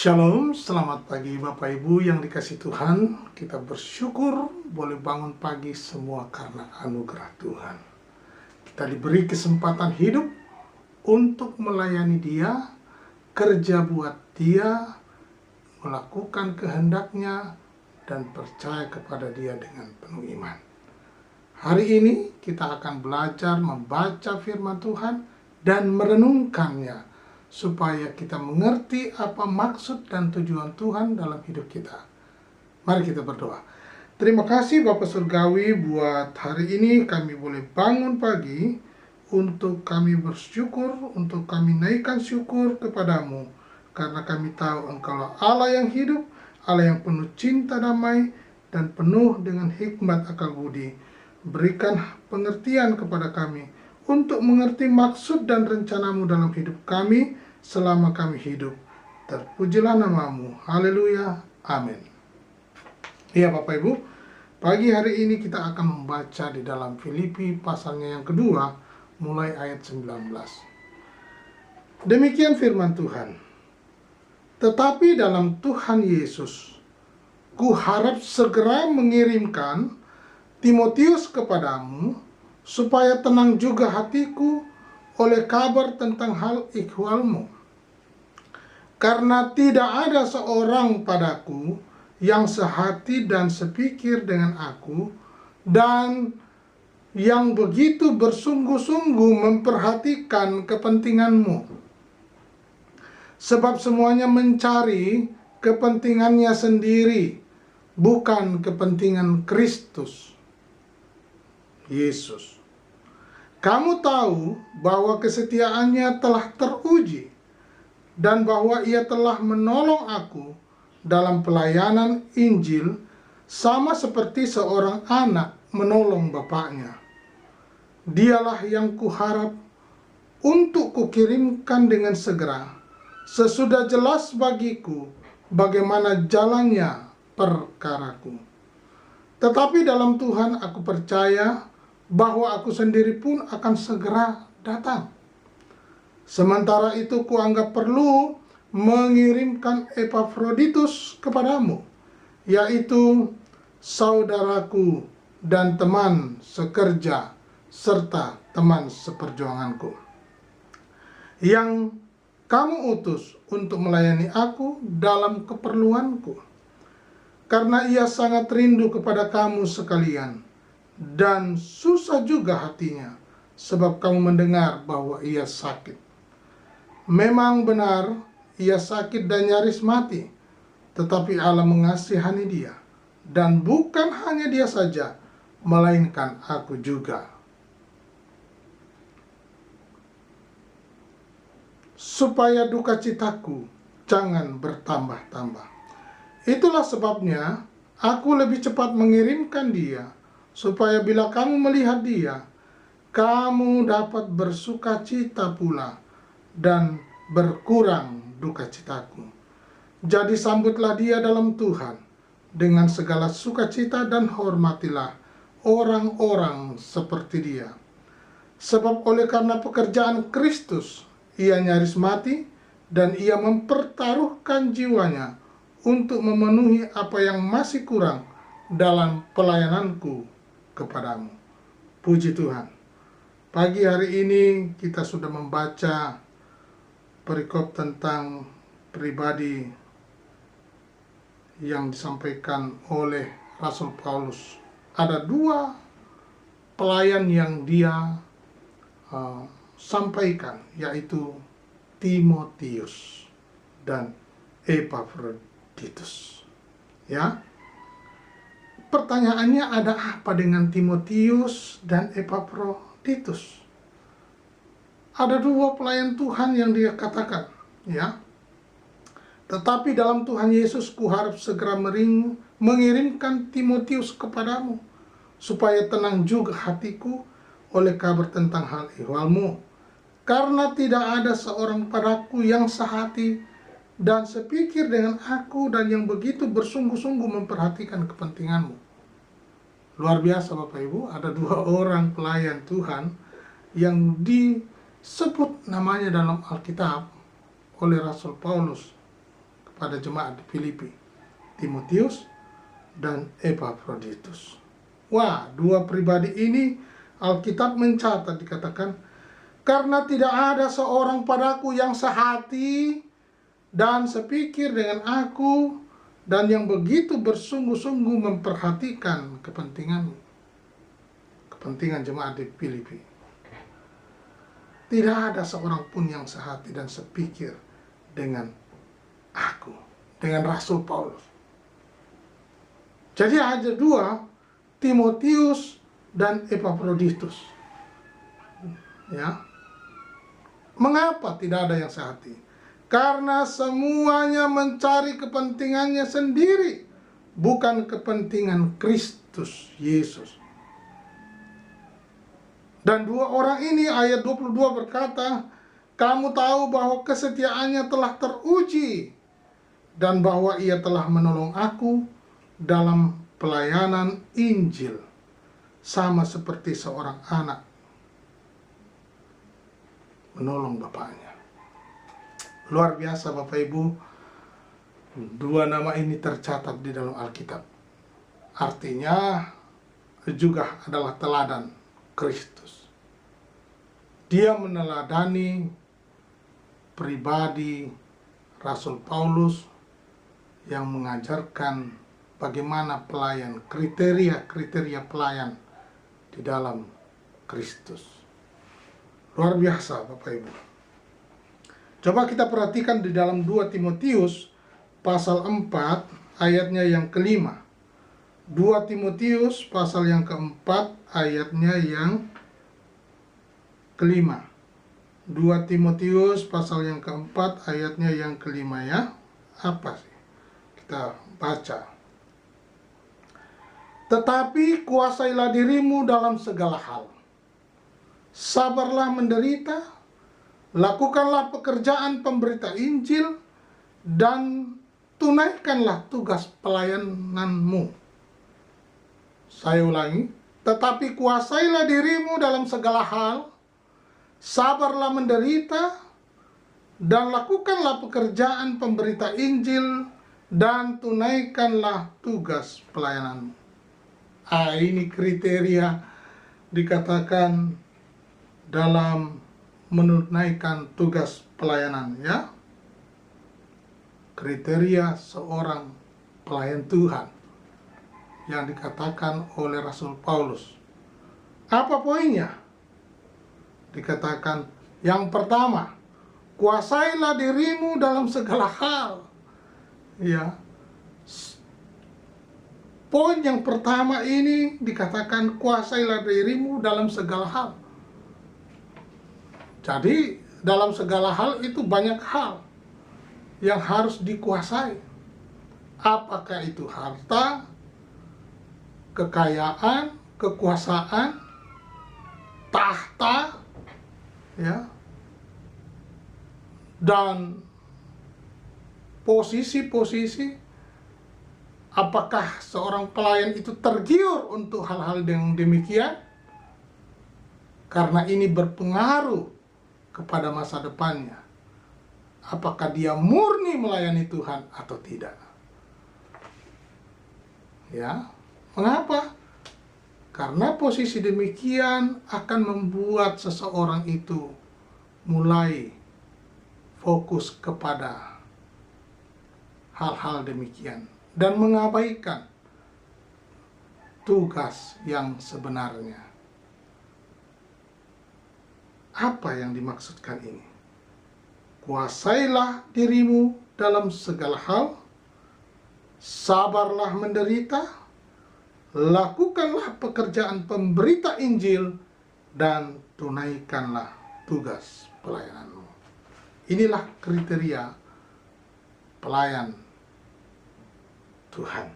Shalom, selamat pagi Bapak Ibu yang dikasihi Tuhan. Kita bersyukur boleh bangun pagi semua karena anugerah Tuhan. Kita diberi kesempatan hidup untuk melayani Dia, kerja buat Dia, melakukan kehendaknya, dan percaya kepada Dia dengan penuh iman. Hari ini kita akan belajar membaca firman Tuhan dan merenungkannya, supaya kita mengerti apa maksud dan tujuan Tuhan dalam hidup kita. Mari kita berdoa. Terima kasih Bapa Surgawi buat hari ini kami boleh bangun pagi untuk kami bersyukur, untuk kami naikkan syukur kepadamu. Karena kami tahu Engkaulah Allah yang hidup, Allah yang penuh cinta damai, dan penuh dengan hikmat akal budi. Berikan pengertian kepada kami untuk mengerti maksud dan rencanamu dalam hidup kami selama kami hidup. Terpujilah namamu. Haleluya. Amin. Ya Bapak Ibu, pagi hari ini kita akan membaca di dalam Filipi pasalnya yang kedua, mulai ayat 19. Demikian firman Tuhan. Tetapi dalam Tuhan Yesus, ku harap segera mengirimkan Timotius kepadamu, supaya tenang juga hatiku oleh kabar tentang hal ikhwalmu. Karena tidak ada seorang padaku yang sehati dan sepikir dengan aku, dan yang begitu bersungguh-sungguh memperhatikan kepentinganmu. Sebab semuanya mencari kepentingannya sendiri, bukan kepentingan Kristus Yesus. Kamu tahu bahwa kesetiaannya telah teruji, dan bahwa ia telah menolong aku dalam pelayanan Injil, sama seperti seorang anak menolong bapaknya. Dialah yang kuharap untuk kukirimkan dengan segera, sesudah jelas bagiku bagaimana jalannya perkaraku. Tetapi dalam Tuhan aku percaya bahwa aku sendiri pun akan segera datang. Sementara itu kuanggap perlu mengirimkan Epafroditus kepadamu, yaitu saudaraku dan teman sekerja serta teman seperjuanganku, yang kamu utus untuk melayani aku dalam keperluanku. Karena ia sangat rindu kepada kamu sekalian, dan susah juga hatinya, sebab kamu mendengar bahwa ia sakit. Memang benar, ia sakit dan nyaris mati, tetapi Allah mengasihani dia, dan bukan hanya dia saja, melainkan aku juga. Supaya duka citaku jangan bertambah-tambah. Itulah sebabnya aku lebih cepat mengirimkan dia, supaya bila kamu melihat dia, kamu dapat bersuka cita pula, dan berkurang duka citaku. Jadi sambutlah dia dalam Tuhan dengan segala sukacita, dan hormatilah orang-orang seperti dia. Sebab oleh karena pekerjaan Kristus, ia nyaris mati, dan ia mempertaruhkan jiwanya untuk memenuhi apa yang masih kurang dalam pelayananku kepadamu. Puji Tuhan. Pagi hari ini kita sudah membaca perikop tentang pribadi yang disampaikan oleh Rasul Paulus. Ada dua pelayan yang dia sampaikan, yaitu Timotius dan Epafroditus. Ya, pertanyaannya, ada apa dengan Timotius dan Epafroditus? Ada dua pelayan Tuhan yang dia katakan, ya. Tetapi dalam Tuhan Yesus kuharap segera mengirimkan Timotius kepadamu, supaya tenang juga hatiku oleh kabar tentang hal ihwalmu. Karena tidak ada seorang padaku yang sehati dan sepikir dengan aku, dan yang begitu bersungguh-sungguh memperhatikan kepentinganmu. Luar biasa Bapak Ibu, ada dua orang pelayan Tuhan yang disebut namanya dalam Alkitab oleh Rasul Paulus kepada jemaat di Filipi, Timotius dan Epafroditus. Wah, dua pribadi ini Alkitab mencatat, dikatakan, karena tidak ada seorang padaku yang sehati dan sepikir dengan aku, dan yang begitu bersungguh-sungguh memperhatikan kepentingan jemaat di Filipi. Tidak ada seorang pun yang sehati dan sepikir dengan aku, dengan Rasul Paulus. Jadi ada dua, Timotius dan Epafroditus. Ya. Mengapa tidak ada yang sehati? Karena semuanya mencari kepentingannya sendiri, bukan kepentingan Kristus Yesus. Dan dua orang ini, ayat 22 berkata, kamu tahu bahwa kesetiaannya telah teruji, dan bahwa ia telah menolong aku dalam pelayanan Injil, sama seperti seorang anak menolong bapaknya. Luar biasa Bapak Ibu, dua nama ini tercatat di dalam Alkitab. Artinya juga adalah teladan Kristus. Dia meneladani pribadi Rasul Paulus yang mengajarkan bagaimana pelayan, kriteria pelayan di dalam Kristus. Luar biasa Bapak Ibu. Coba kita perhatikan di dalam 2 Timotius pasal 4 ayatnya yang kelima. 2 Timotius pasal yang keempat ayatnya yang kelima. 2 Timotius pasal yang keempat ayatnya yang kelima ya. Apa sih? Kita baca. Tetapi kuasailah dirimu dalam segala hal. Sabarlah menderita, lakukanlah pekerjaan pemberita Injil, dan tunaikanlah tugas pelayananmu. Saya ulangi, tetapi kuasailah dirimu dalam segala hal, sabarlah menderita, dan lakukanlah pekerjaan pemberita Injil, dan tunaikanlah tugas pelayananmu. Ini kriteria dikatakan dalam menunaikan tugas pelayanan ya. Kriteria seorang pelayan Tuhan yang dikatakan oleh Rasul Paulus. Apa poinnya? Dikatakan yang pertama, kuasailah dirimu dalam segala hal. Ya. Poin yang pertama ini dikatakan kuasailah dirimu dalam segala hal. Jadi dalam segala hal itu banyak hal yang harus dikuasai. Apakah itu harta, kekayaan, kekuasaan, tahta, ya, dan posisi-posisi. Apakah seorang pelayan itu tergiur untuk hal-hal yang demikian? Karena ini berpengaruh kepada masa depannya. Apakah dia murni melayani Tuhan atau tidak? Ya, mengapa? Karena posisi demikian akan membuat seseorang itu mulai fokus kepada hal-hal demikian dan mengabaikan tugas yang sebenarnya. Apa yang dimaksudkan ini? Kuasailah dirimu dalam segala hal, sabarlah menderita, lakukanlah pekerjaan pemberita Injil, dan tunaikanlah tugas pelayananmu. Inilah kriteria pelayan Tuhan.